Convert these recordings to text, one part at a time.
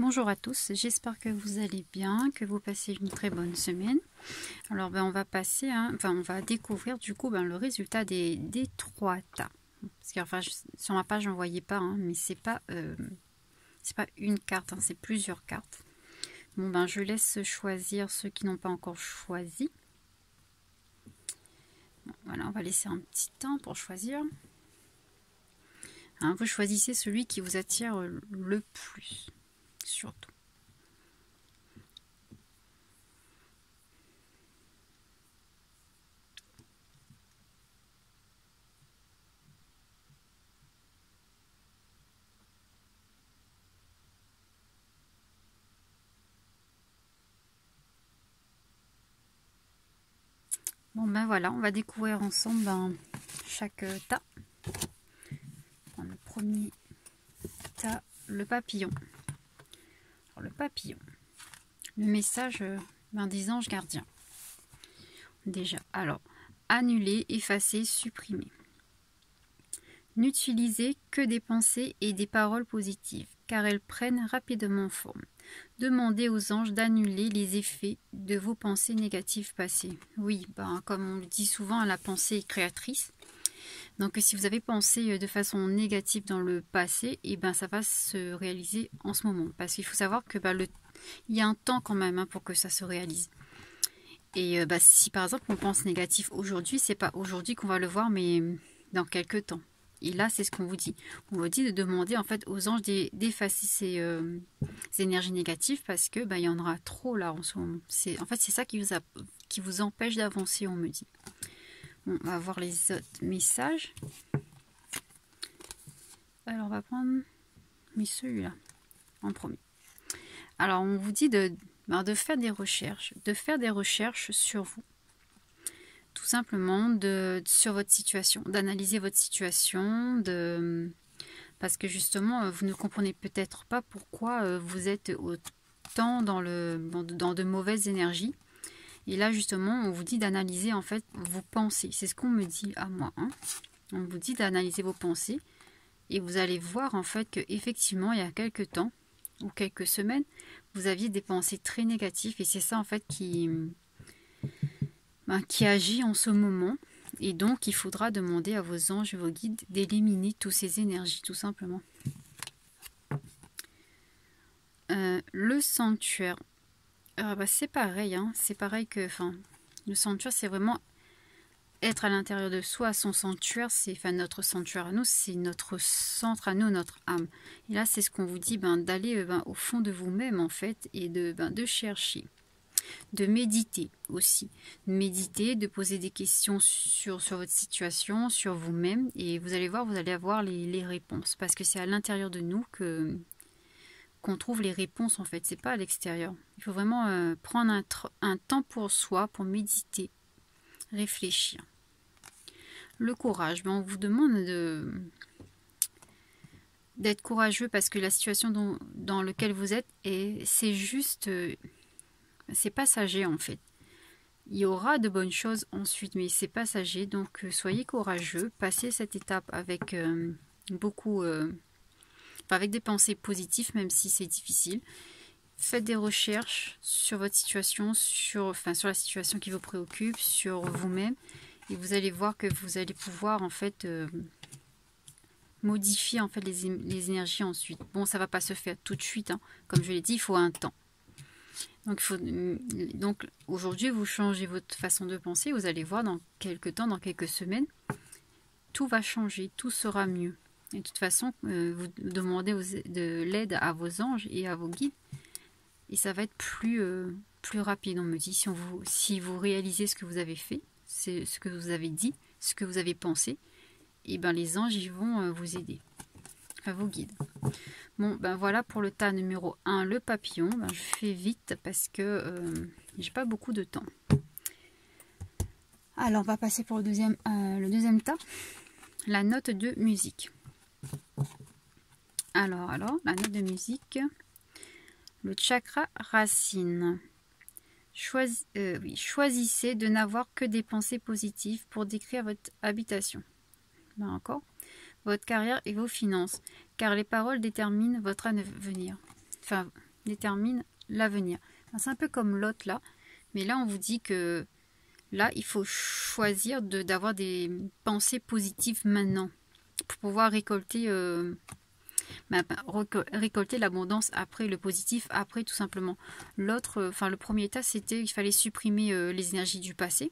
Bonjour à tous, j'espère que vous allez bien, que vous passez une très bonne semaine. Alors on va passer, on va découvrir du coup le résultat des 3 tas. Parce que sur ma page on ne voyait pas, mais c'est pas une carte, c'est plusieurs cartes. Bon je laisse choisir ceux qui n'ont pas encore choisi. Bon, voilà, on va laisser un petit temps pour choisir. Vous choisissez celui qui vous attire le plus, surtout. Bon voilà, on va découvrir ensemble chaque tas. Le premier tas, le papillon. Alors, le papillon, le message des anges gardiens. Déjà, alors, annuler, effacer, supprimer. N'utilisez que des pensées et des paroles positives, car elles prennent rapidement forme. Demandez aux anges d'annuler les effets de vos pensées négatives passées. Oui, comme on le dit souvent, la pensée est créatrice. Donc si vous avez pensé de façon négative dans le passé, ça va se réaliser en ce moment. Parce qu'il faut savoir que il y a un temps quand même pour que ça se réalise. Et si par exemple on pense négatif aujourd'hui, c'est pas aujourd'hui qu'on va le voir, mais dans quelques temps. Et là, c'est ce qu'on vous dit. On vous dit de demander en fait aux anges d'effacer ces énergies négatives parce que il y en aura trop là en ce moment. C'est ça qui vous empêche d'avancer, on me dit. Bon, on va voir les autres messages. Alors, on va prendre celui-là en premier. Alors, on vous dit de faire des recherches, sur vous. Tout simplement sur votre situation, d'analyser votre situation, parce que justement, vous ne comprenez peut-être pas pourquoi vous êtes autant dans de mauvaises énergies. Et là, justement, on vous dit d'analyser en fait vos pensées. C'est ce qu'on me dit à moi. On vous dit d'analyser vos pensées. Et vous allez voir en fait qu'effectivement, il y a quelques temps ou quelques semaines, vous aviez des pensées très négatives. Et c'est ça en fait qui agit en ce moment. Et donc, il faudra demander à vos anges et vos guides d'éliminer toutes ces énergies, tout simplement. Le sanctuaire. C'est pareil, c'est pareil que, le sanctuaire, c'est vraiment être à l'intérieur de soi. Son sanctuaire, c'est, notre sanctuaire à nous, c'est notre centre à nous, notre âme. Et là, c'est ce qu'on vous dit, d'aller au fond de vous-même, en fait, et de chercher, de méditer aussi. Méditer, de poser des questions sur votre situation, sur vous-même, et vous allez voir, vous allez avoir les réponses, parce que c'est à l'intérieur de nous qu'on trouve les réponses en fait, c'est pas à l'extérieur. Il faut vraiment prendre un temps pour soi, pour méditer, réfléchir. Le courage, on vous demande d'être courageux parce que la situation dans laquelle vous êtes, c'est juste, c'est passager en fait. Il y aura de bonnes choses ensuite, mais c'est passager, donc soyez courageux, passez cette étape avec avec des pensées positives, même si c'est difficile. Faites des recherches sur votre situation, sur la situation qui vous préoccupe, sur vous-même, et vous allez voir que vous allez pouvoir en fait modifier en fait les énergies ensuite. Bon, ça va pas se faire tout de suite, comme je l'ai dit, il faut un temps. Donc aujourd'hui, vous changez votre façon de penser, vous allez voir dans quelques temps, dans quelques semaines, tout va changer, tout sera mieux. Et de toute façon, vous demandez de l'aide à vos anges et à vos guides. Et ça va être plus rapide, on me dit. Si vous réalisez ce que vous avez fait, c'est ce que vous avez dit, ce que vous avez pensé, et les anges ils vont vous aider. Enfin, vos guides. Bon, voilà pour le tas numéro 1, le papillon. Je fais vite parce que j'ai pas beaucoup de temps. Alors, on va passer pour le deuxième tas. La note de musique. Alors, la note de musique, le chakra racine. Choisissez de n'avoir que des pensées positives pour décrire votre habitation. Encore. Votre carrière et vos finances, car les paroles déterminent votre avenir. détermine l'avenir. C'est un peu comme l'autre là, mais là on vous dit que là il faut choisir d'avoir des pensées positives maintenant pour pouvoir récolter récolter l'abondance après, le positif après tout simplement. L'autre, le premier état c'était il fallait supprimer les énergies du passé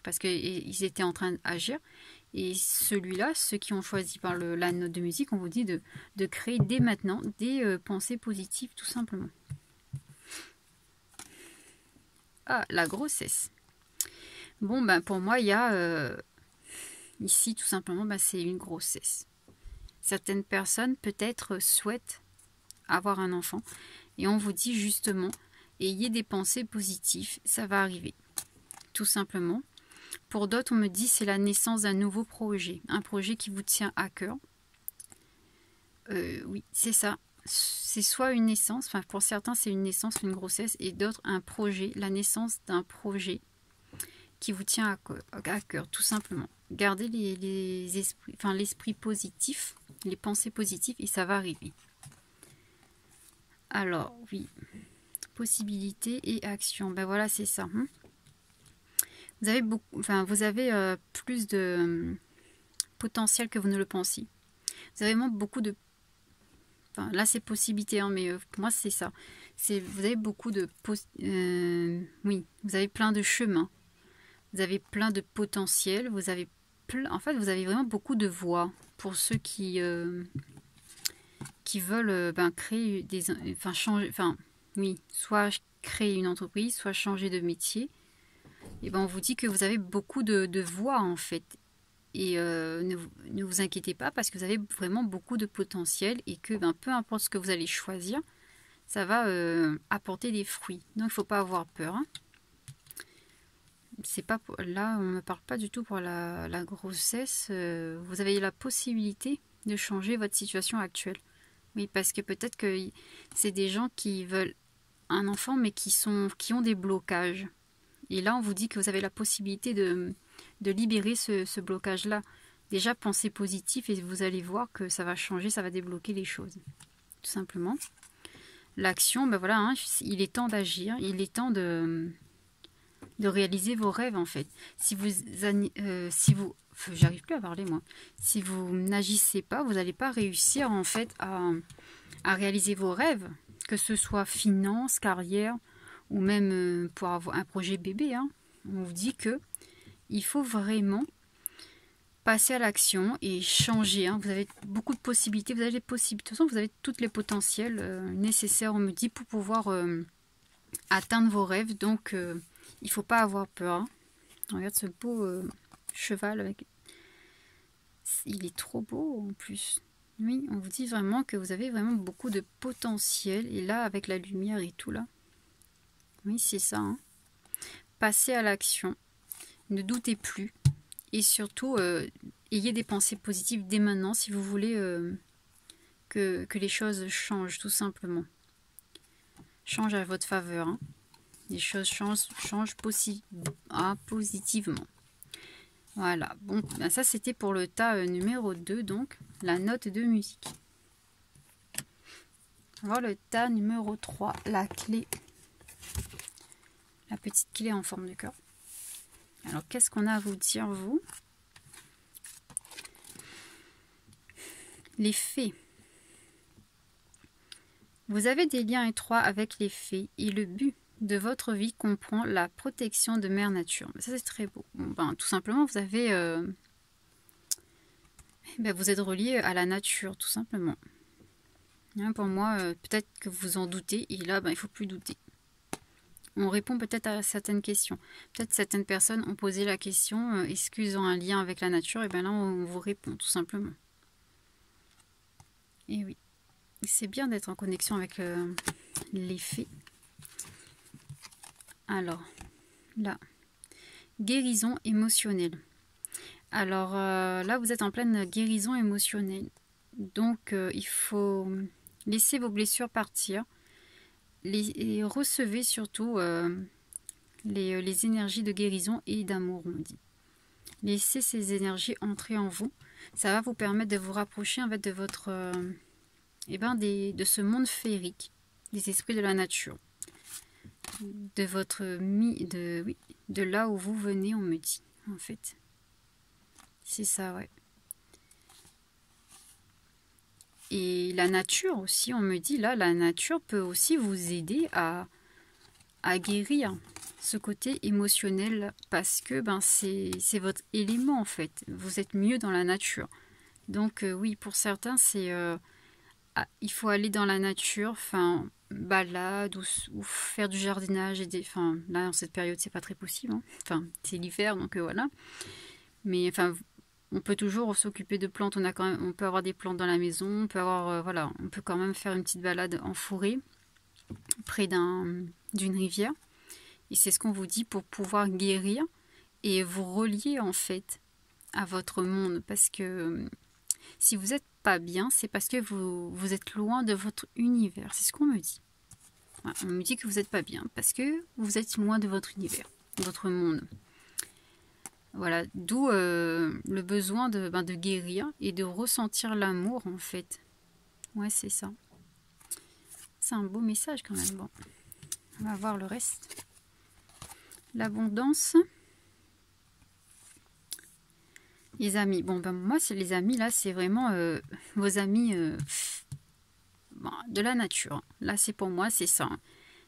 parce qu'ils étaient en train d'agir. Et celui-là, ceux qui ont choisi par la note de musique, on vous dit de créer dès maintenant des pensées positives tout simplement. Ah, la grossesse. Bon, pour moi, il y a ici tout simplement, c'est une grossesse. Certaines personnes peut-être souhaitent avoir un enfant. Et on vous dit justement, ayez des pensées positives, ça va arriver. Tout simplement. Pour d'autres, on me dit c'est la naissance d'un nouveau projet. Un projet qui vous tient à cœur. Oui, c'est ça. C'est soit une naissance, pour certains c'est une naissance, une grossesse, et d'autres un projet, la naissance d'un projet qui vous tient à cœur, tout simplement. Gardez les esprits, l'esprit positif, les pensées positives, et ça va arriver. Alors, oui, possibilités et actions. Voilà, c'est ça. Vous avez plus de potentiel que vous ne le pensiez. Vous avez vraiment beaucoup de... là, c'est possibilité, mais pour moi, c'est ça. Vous avez beaucoup de... oui, vous avez plein de chemins. Vous avez plein de potentiel. Vous avez vous avez vraiment beaucoup de voies pour ceux qui veulent créer des... changer... soit créer une entreprise, soit changer de métier. Et on vous dit que vous avez beaucoup de voies en fait. Et ne vous inquiétez pas parce que vous avez vraiment beaucoup de potentiel et que peu importe ce que vous allez choisir, ça va apporter des fruits. Donc il ne faut pas avoir peur. C'est pas là, on ne me parle pas du tout pour la grossesse. Vous avez la possibilité de changer votre situation actuelle. Oui, parce que peut-être que c'est des gens qui veulent un enfant mais qui ont des blocages. Et là, on vous dit que vous avez la possibilité de libérer ce blocage-là. Déjà, pensez positif et vous allez voir que ça va changer, ça va débloquer les choses. Tout simplement. L'action, il est temps d'agir. Il est temps de réaliser vos rêves, en fait. J'arrive plus à parler, moi. Si vous n'agissez pas, vous n'allez pas réussir, en fait, à réaliser vos rêves. Que ce soit finance, carrière... ou même pour avoir un projet bébé, on vous dit que il faut vraiment passer à l'action et changer. Vous avez beaucoup de possibilités, vous avez de toute façon, vous avez tous les potentiels nécessaires, on me dit, pour pouvoir atteindre vos rêves. Donc, il ne faut pas avoir peur. Regarde ce beau cheval avec... Il est trop beau en plus. Oui, on vous dit vraiment que vous avez vraiment beaucoup de potentiel. Et là, avec la lumière et tout là. Oui, c'est ça. Passez à l'action. Ne doutez plus. Et surtout, ayez des pensées positives dès maintenant si vous voulez que les choses changent, tout simplement. Changent à votre faveur. Les choses changent positivement. Voilà. Bon, ça c'était pour le tas numéro 2, donc la note de musique. On va voir le tas numéro 3, la clé. La petite clé en forme de cœur. Alors, qu'est-ce qu'on a à vous dire, vous? Les fées. Vous avez des liens étroits avec les fées et le but de votre vie comprend la protection de Mère Nature. Ça, c'est très beau. Bon, tout simplement, vous avez... vous êtes relié à la nature, tout simplement. Pour moi, peut-être que vous en doutez, et là, il ne faut plus douter. On répond peut-être à certaines questions. Peut-être certaines personnes ont posé la question, est-ce qu'ils ont un lien avec la nature? Et bien là, on vous répond, tout simplement. Et oui, c'est bien d'être en connexion avec les fées. Alors, là, guérison émotionnelle. Alors là, vous êtes en pleine guérison émotionnelle. Donc, il faut laisser vos blessures partir. Et recevez surtout les énergies de guérison et d'amour, on dit. Laissez ces énergies entrer en vous. Ça va vous permettre de vous rapprocher en fait de votre de ce monde féerique. les esprits de la nature. De votre de là où vous venez, on me dit, en fait. C'est ça, ouais. Et la nature aussi, on me dit, là, la nature peut aussi vous aider à guérir ce côté émotionnel parce que c'est votre élément, en fait. Vous êtes mieux dans la nature. Donc, oui, pour certains, c'est... il faut aller dans la nature, enfin, balade ou faire du jardinage. Enfin, là, en cette période, c'est pas très possible. Hein. Enfin, c'est l'hiver, donc voilà. Mais enfin, on peut toujours s'occuper de plantes. On peut avoir des plantes dans la maison. On peut avoir, voilà, on peut quand même faire une petite balade en forêt, près d'une rivière. Et c'est ce qu'on vous dit pour pouvoir guérir et vous relier en fait à votre monde. Parce que si vous n'êtes pas bien, c'est parce que vous êtes loin de votre univers. C'est ce qu'on me dit. Voilà, on me dit que vous n'êtes pas bien parce que vous êtes loin de votre univers, de votre monde. Voilà, d'où le besoin de guérir et de ressentir l'amour en fait. Ouais, c'est ça. C'est un beau message quand même. Bon, on va voir le reste. L'abondance. Les amis. Bon, moi, c'est les amis, là, c'est vraiment vos amis de la nature. Là, c'est pour moi, c'est ça.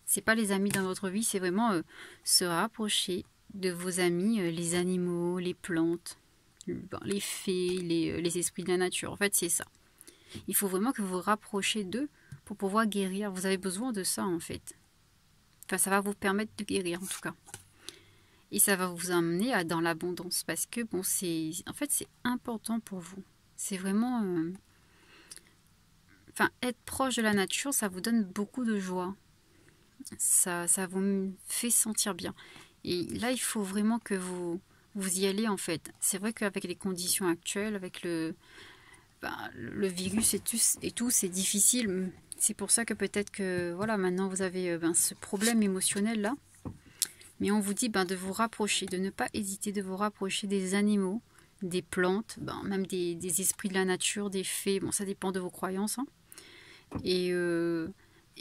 C'est pas les amis dans votre vie, c'est vraiment se rapprocher de vos amis, les animaux, les plantes, les fées, les esprits de la nature. En fait, c'est ça. Il faut vraiment que vous vous rapprochiez d'eux pour pouvoir guérir. Vous avez besoin de ça, en fait. Enfin, ça va vous permettre de guérir, en tout cas. Et ça va vous amener dans l'abondance. Parce que, bon, en fait, c'est important pour vous. C'est vraiment... Enfin, être proche de la nature, ça vous donne beaucoup de joie. Ça vous fait sentir bien. Et là, il faut vraiment que vous y allez, en fait. C'est vrai qu'avec les conditions actuelles, avec le virus et tout, c'est difficile. C'est pour ça que peut-être que, voilà, maintenant vous avez ce problème émotionnel-là. Mais on vous dit de vous rapprocher, de ne pas hésiter de vous rapprocher des animaux, des plantes, même des esprits de la nature, des fées. Bon, ça dépend de vos croyances. Hein. Et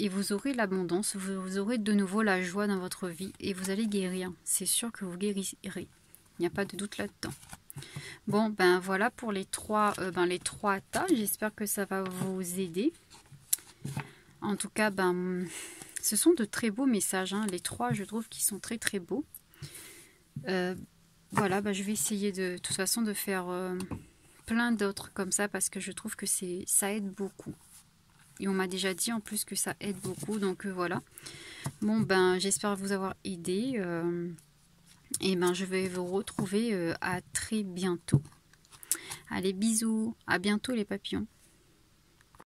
vous aurez l'abondance, vous aurez de nouveau la joie dans votre vie et vous allez guérir. C'est sûr que vous guérirez. Il n'y a pas de doute là-dedans. Bon, voilà pour les trois tas. J'espère que ça va vous aider. En tout cas, ce sont de très beaux messages. Hein. Les trois, je trouve qu'ils sont très très beaux. Voilà, je vais essayer de toute façon de faire plein d'autres comme ça parce que je trouve que ça aide beaucoup. Et on m'a déjà dit en plus que ça aide beaucoup. Donc voilà. Bon, j'espère vous avoir aidé. Et je vais vous retrouver à très bientôt. Allez, bisous. À bientôt les papillons.